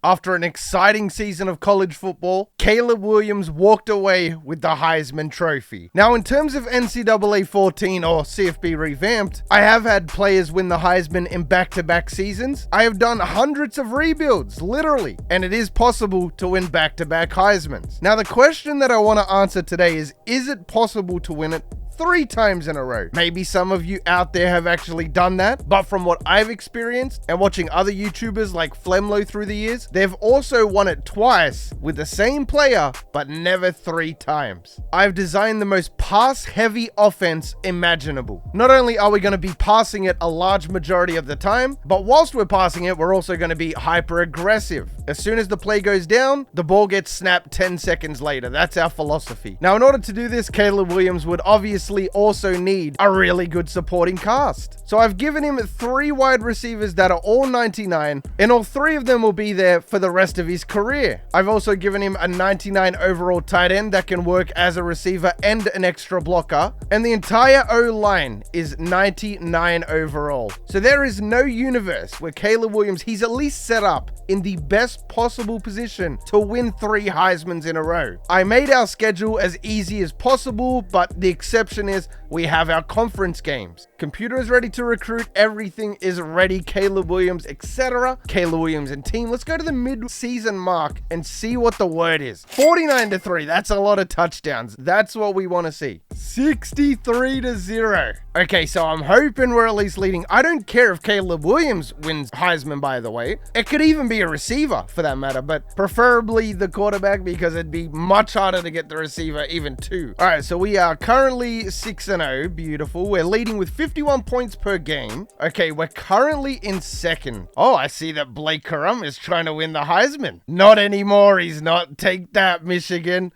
After an exciting season of college football, Caleb Williams walked away with the Heisman Trophy. Now, in terms of NCAA 14 or CFB revamped, I have had players win the Heisman in back-to-back seasons. I have done hundreds of rebuilds, literally, and it is possible to win back-to-back Heismans. Now, the question that I want to answer today is it possible to win it 3 times in a row? Maybe some of you out there have actually done that, but from what I've experienced and watching other YouTubers like Flemlo through the years, they've also won it twice with the same player, but never 3 times. I've designed the most pass-heavy offense imaginable. Not only are we going to be passing it a large majority of the time, but whilst we're passing it, we're also going to be hyper-aggressive. As soon as the play goes down, the ball gets snapped 10 seconds later. That's our philosophy. Now, in order to do this, Caleb Williams would obviously also need a really good supporting cast. So I've given him 3 wide receivers that are all 99, and all 3 of them will be there for the rest of his career. I've also given him a 99 overall tight end that can work as a receiver and an extra blocker, and the entire O-line is 99 overall. So there is no universe where Caleb Williams, he's at least set up in the best possible position to win 3 Heismans in a row. I made our schedule as easy as possible, but the exception is we have our conference games. Computer is ready to recruit, everything is ready, Caleb Williams, etc. Caleb Williams and team. Let's go to the mid-season mark and see what the word is. 49-3, that's a lot of touchdowns. That's what we want to see. 63-0. Okay, so I'm hoping we're at least leading. I don't care if Caleb Williams wins Heisman, by the way. It could even be a receiver for that matter, but preferably the quarterback because it'd be much harder to get the receiver even 2. All right, so we are currently 6-0. Beautiful. We're leading with 51 points per game. Okay, we're currently in 2nd. Oh, I see that Blake Corum is trying to win the Heisman. Not anymore. He's not. Take that, Michigan.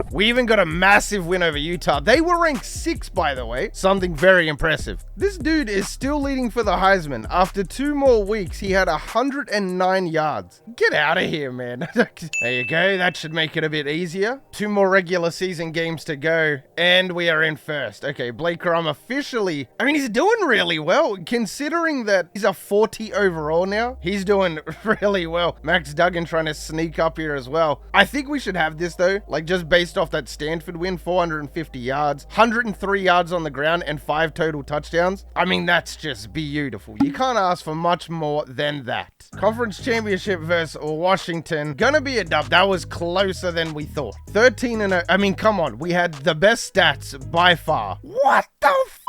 We even got a massive win over Utah. They were ranked 6th, by the way. Something very impressive. This dude is still leading for the Heisman. After 2 more weeks, he had 109 yards. Get out of here, man. There you go. That should make it a bit easier. 2 more regular season games to go, and we are in 1st. Okay, Blake Corum officially, I mean, he's doing really well, considering that he's a 40 overall now. He's doing really well. Max Duggan trying to sneak up here as well. I think we should have this, though, like just based off that Stanford win, 450 yards, 103 yards on the ground, and 5 total touchdowns. I mean, that's just beautiful. You can't ask for much more than that. Conference championship versus Washington. Gonna be a dub. That was closer than we thought. 13-0. I mean, come on. We had the best stats by far. What the f***?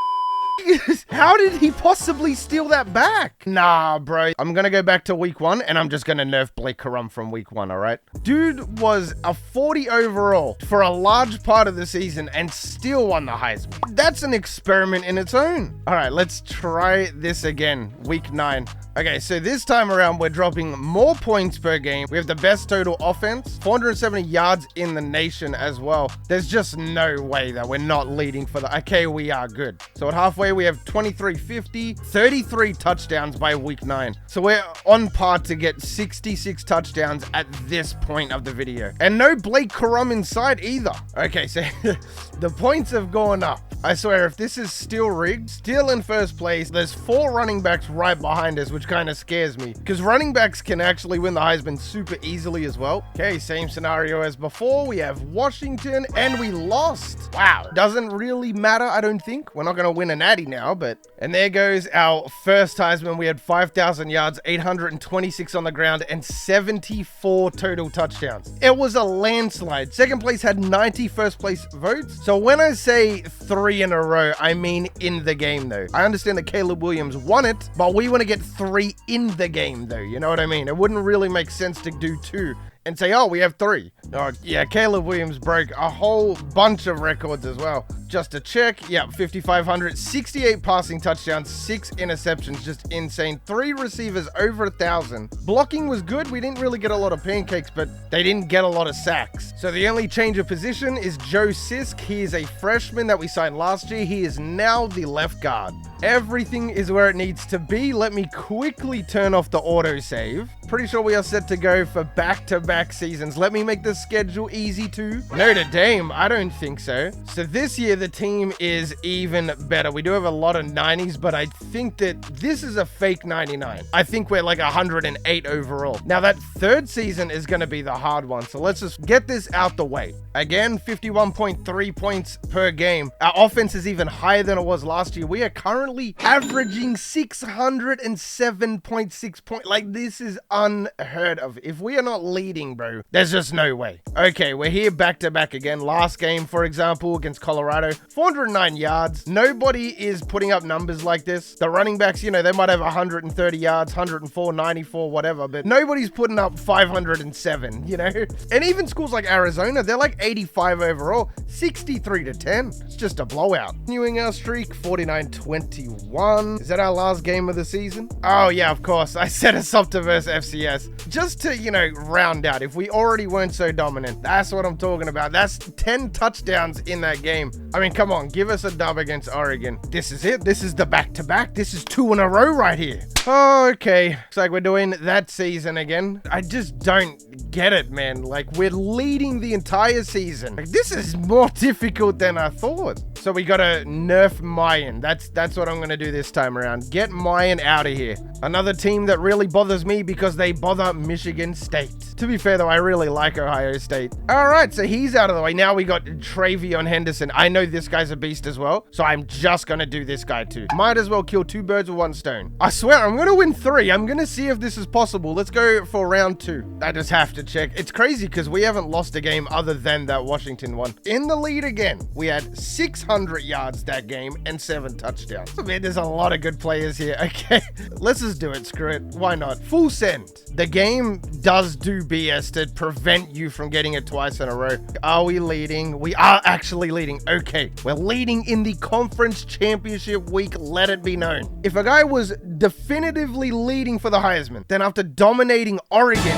How did he possibly steal that back? Nah, bro. I'm gonna go back to week 1 and I'm just gonna nerf Blake Corum from week 1, all right? Dude was a 40 overall for a large part of the season and still won the Heisman. That's an experiment in its own. All right, let's try this again. Week 9. Okay, so this time around, we're dropping more points per game. We have the best total offense, 470 yards in the nation as well. There's just no way that we're not leading for the... Okay, we are good. So at halfway, we have 23-50, 33 touchdowns by week 9. So we're on par to get 66 touchdowns at this point of the video. And no Blake Corum inside either. Okay, so the points have gone up. I swear, if this is still rigged, still in 1st place, there's 4 running backs right behind us, which kind of scares me because running backs can actually win the Heisman super easily as well. Okay, same scenario as before. We have Washington and we lost. Wow, doesn't really matter, I don't think. We're not going to win a natty now, but... And there goes our 1st Heisman. We had 5,000 yards, 826 on the ground, and 74 total touchdowns. It was a landslide. 2nd place had 90 1st place votes. So when I say 3 in a row, I mean in the game though. I understand that Caleb Williams won it, but we want to get 3 in the game though. You know what I mean? It wouldn't really make sense to do 2 and say, oh, we have 3. Oh, yeah, Caleb Williams broke a whole bunch of records as well. Just to check, yeah, 5,500, 68 passing touchdowns, 6 interceptions, just insane. 3 receivers over 1,000. Blocking was good. We didn't really get a lot of pancakes, but they didn't get a lot of sacks. So the only change of position is Joe Sisk. He is a freshman that we signed last year. He is now the left guard. Everything is where it needs to be. Let me quickly turn off the autosave. Pretty sure we are set to go for back-to-back back-to-back seasons. Let me make the schedule easy too. Notre Dame, I don't think so. So this year, the team is even better. We do have a lot of 90s, but I think that this is a fake 99. I think we're like 108 overall. Now, that third season is going to be the hard one. So let's just get this out the way. Again, 51.3 points per game. Our offense is even higher than it was last year. We are currently averaging 607.6 points. Like, this is unheard of. If we are not leading, bro, there's just no way. Okay, we're here back-to-back again. Last game, for example, against Colorado, 409 yards. Nobody is putting up numbers like this. The running backs, you know, they might have 130 yards, 104, 94, whatever, but nobody's putting up 507, you know? And even schools like Arizona, they're like 85 overall, 63-10. It's just a blowout. Renewing our streak, 49-21. Is that our last game of the season? Oh yeah, of course. I set us up to verse FCS. Just to, you know, round out. If we already weren't so dominant, that's what I'm talking about. That's 10 touchdowns in that game. I mean, come on, give us a dub against Oregon. This is it. This is the back-to-back. This is 2 in a row right here. Okay, looks like we're doing that season again. I just don't get it, man. Like, we're leading the entire season. Like, this is more difficult than I thought. So we gotta nerf Mayan. That's what I'm gonna do this time around. Get Mayan out of here. Another team that really bothers me because they bother Michigan State. To be fair though, I really like Ohio State. All right, so he's out of the way. Now we got Travion Henderson. I know this guy's a beast as well, so I'm just gonna do this guy too. Might as well kill 2 birds with 1 stone. I swear, I'm gonna win 3. I'm gonna see if this is possible. Let's go for round 2. I just have to check. It's crazy because we haven't lost a game other than that Washington one. In the lead again. We had 600 yards that game and 7 touchdowns. I mean, there's a lot of good players here. Okay, let's just do it. Screw it. Why not? Full send. The game does do BS to prevent you from getting it twice in a row. Are we leading? We are actually leading. Okay, we're leading in the conference championship week. Let it be known. If a guy was definitively leading for the Heisman, then after dominating Oregon,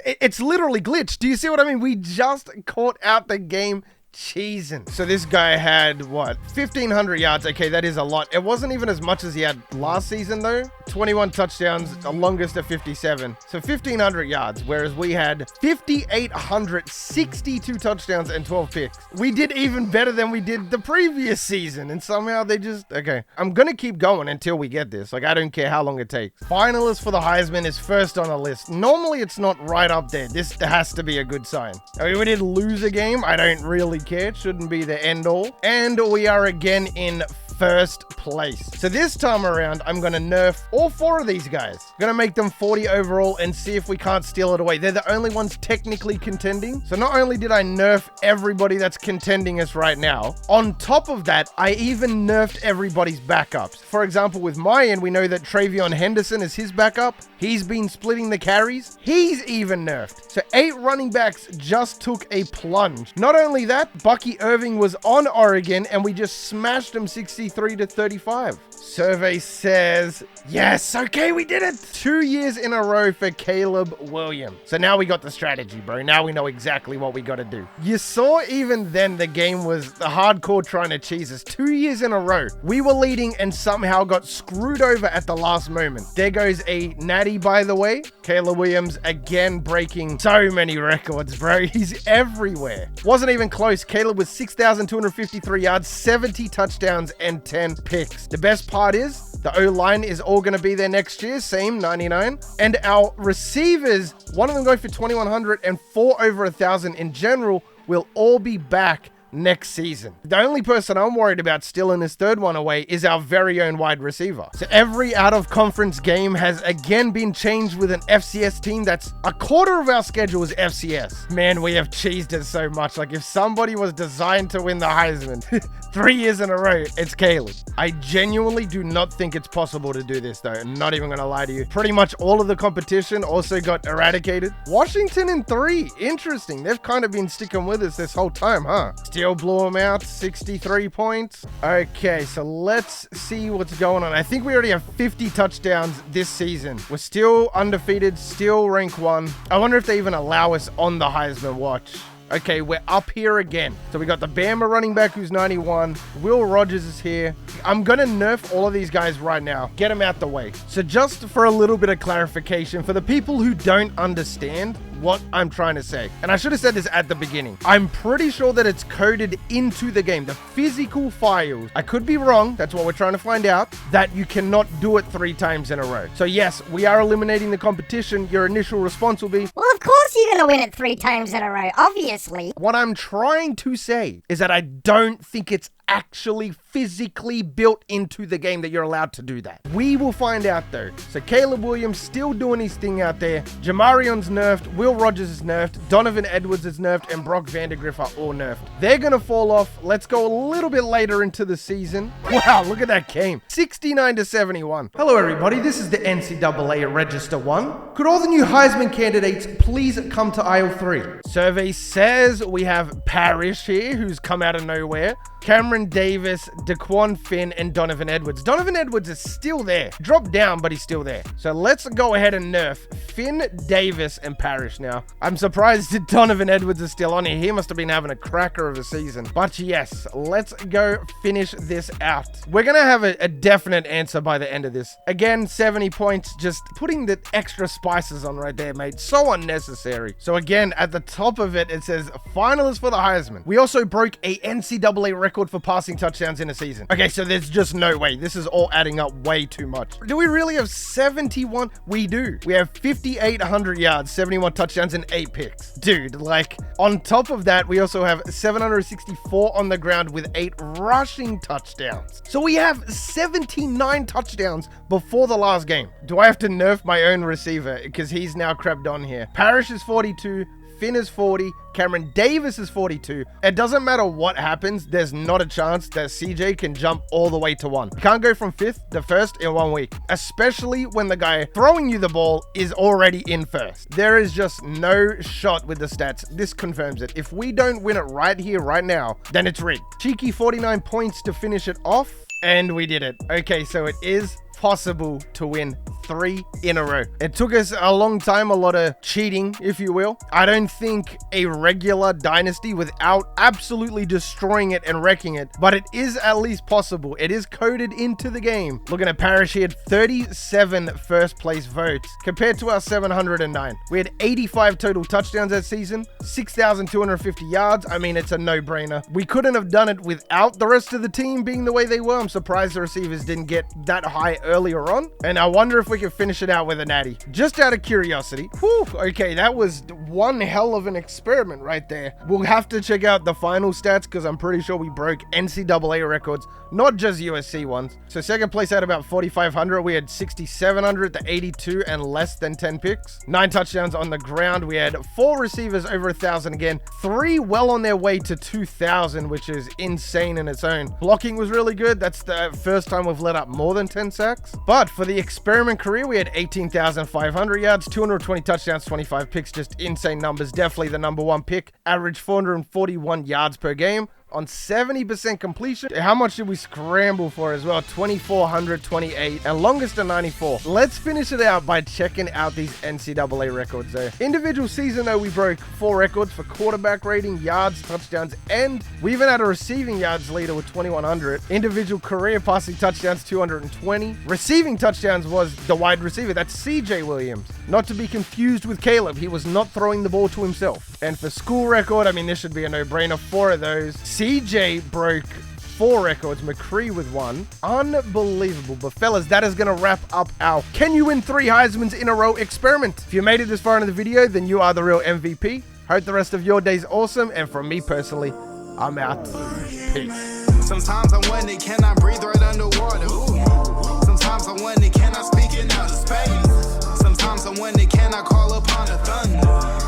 it's literally glitched. Do you see what I mean? We just caught out the game cheesing. So this guy had, what, 1,500 yards. Okay, that is a lot. It wasn't even as much as he had last season, though. 21 touchdowns, the longest at 57. So 1,500 yards, whereas we had 5,862 touchdowns and 12 picks. We did even better than we did the previous season, and somehow they just... Okay, I'm gonna keep going until we get this. Like, I don't care how long it takes. Finalist for the Heisman is first on the list. Normally, it's not right up there. This has to be a good sign. I mean, we did lose a game. I don't really care. It shouldn't be the end all. And we are again in first place. So this time around, I'm going to nerf all 4 of these guys. I'm going to make them 40 overall and see if we can't steal it away. They're the only ones technically contending. So not only did I nerf everybody that's contending us right now, on top of that, I even nerfed everybody's backups. For example, with Mayan, we know that Travion Henderson is his backup. He's been splitting the carries. He's even nerfed. So 8 running backs just took a plunge. Not only that, Bucky Irving was on Oregon and we just smashed him 63-35. Survey says, yes, okay, we did it. 2 years in a row for Caleb Williams. So now we got the strategy, bro. Now we know exactly what we got to do. You saw even then the game was the hardcore trying to cheese us. 2 years in a row. We were leading and somehow got screwed over at the last moment. There goes a natty, by the way. Caleb Williams again breaking so many records, bro. He's everywhere. Wasn't even close. Caleb was 6,253 yards, 70 touchdowns, and 10 picks. The best part is the O-line is all going to be there next year, same 99. And our receivers, one of them going for 2,100 and 4 over 1,000 in general, will all be back next season. The only person I'm worried about stealing this third one away is our very own wide receiver. So every out-of-conference game has again been changed with an FCS team. That's a quarter of our schedule is FCS. Man, we have cheesed it so much. Like, if somebody was designed to win the Heisman 3 years in a row, it's Caleb. I genuinely do not think it's possible to do this, though. I'm not even gonna lie to you. Pretty much all of the competition also got eradicated. Washington in 3. Interesting. They've kind of been sticking with us this whole time, huh? Still blew them out, 63 points. Okay, so let's see what's going on. I think we already have 50 touchdowns this season. We're still undefeated, still rank 1. I wonder if they even allow us on the Heisman watch. Okay, we're up here again. So we got the Bama running back who's 91. Will Rogers is here. I'm going to nerf all of these guys right now. Get them out the way. So just for a little bit of clarification, for the people who don't understand what I'm trying to say, and I should have said this at the beginning, I'm pretty sure that it's coded into the game, the physical files. I could be wrong. That's what we're trying to find out, that you cannot do it 3 times in a row. So yes, we are eliminating the competition. Your initial response will be, well, of course you're going to win it 3 times in a row, obviously. What I'm trying to say is that I don't think it's actually physically built into the game that you're allowed to do that. We will find out though. So Caleb Williams still doing his thing out there. Jamarion's nerfed. Will Rogers is nerfed. Donovan Edwards is nerfed. And Brock Vandegrift are all nerfed. They're going to fall off. Let's go a little bit later into the season. Wow, look at that game. 69-71. Hello everybody, this is the NCAA Register 1. Could all the new Heisman candidates please come to aisle 3? Survey says we have Parrish here, who's come out of nowhere. Cameron Davis, Daquan Finn, and Donovan Edwards. Donovan Edwards is still there. Dropped down, but he's still there. So let's go ahead and nerf Finn, Davis, and Parrish now. I'm surprised that Donovan Edwards is still on here. He must have been having a cracker of a season. But yes, let's go finish this out. We're going to have a definite answer by the end of this. Again, 70 points. Just putting the extra spices on right there, mate. So unnecessary. So again, at the top of it, it says finalists for the Heisman. We also broke a NCAA record for passing touchdowns in a season. Okay, so there's just no way. This is all adding up way too much. Do we really have 71? We do. We have 5,800 yards, 71 touchdowns, and 8 picks. Dude, like, on top of that, we also have 764 on the ground with 8 rushing touchdowns. So we have 79 touchdowns before the last game. Do I have to nerf my own receiver? Because he's now crept on here. Parrish is 42. Finn is 40. Cameron Davis is 42. It doesn't matter what happens. There's not a chance that CJ can jump all the way to 1. You can't go from 5th to 1st in 1 week, especially when the guy throwing you the ball is already in 1st. There is just no shot with the stats. This confirms it. If we don't win it right here, right now, then it's rigged. Cheeky 49 points to finish it off. And we did it. Okay, so it is possible to win 3 in a row. It took us a long time, a lot of cheating, if you will. I don't think a regular dynasty without absolutely destroying it and wrecking it, but it is at least possible. It is coded into the game. Looking at Parrish, he had 37 first place votes compared to our 709. We had 85 total touchdowns that season, 6,250 yards. I mean, it's a no-brainer. We couldn't have done it without the rest of the team being the way they were. I'm surprised the receivers didn't get that high earlier on, and I wonder if we can finish it out with a natty. Just out of curiosity. Whew, okay, that was one hell of an experiment right there. We'll have to check out the final stats because I'm pretty sure we broke NCAA records, not just USC ones. So second place at about 4,500. We had 6,700 to 82 and less than 10 picks. 9 touchdowns on the ground. We had 4 receivers over 1,000 again. 3 well on their way to 2,000, which is insane in its own. Blocking was really good. That's the first time we've let up more than 10 sacks. But for the experiment career, we had 18,500 yards, 220 touchdowns, 25 picks. Just insane numbers. Definitely the number 1 pick. Average 441 yards per game on 70% completion. How much did we scramble for as well? 2,428 and longest to 94. Let's finish it out by checking out these NCAA records though. Individual season though, we broke 4 records for quarterback rating, yards, touchdowns, and we even had a receiving yards leader with 2,100. Individual career passing touchdowns, 220. Receiving touchdowns was the wide receiver. That's CJ Williams. Not to be confused with Caleb. He was not throwing the ball to himself. And for school record, I mean, this should be a no-brainer. 4 of those. CJ broke 4 records, McCree with 1. Unbelievable. But fellas, that is going to wrap up our Can You Win 3 Heismans in a Row experiment. If you made it this far into the video, then you are the real MVP. Hope the rest of your day's awesome. And from me personally, I'm out. Peace. Sometimes I wonder, can I breathe right underwater? Sometimes I wonder, can I speak in outer space? Sometimes I wonder, can I call upon the thunder?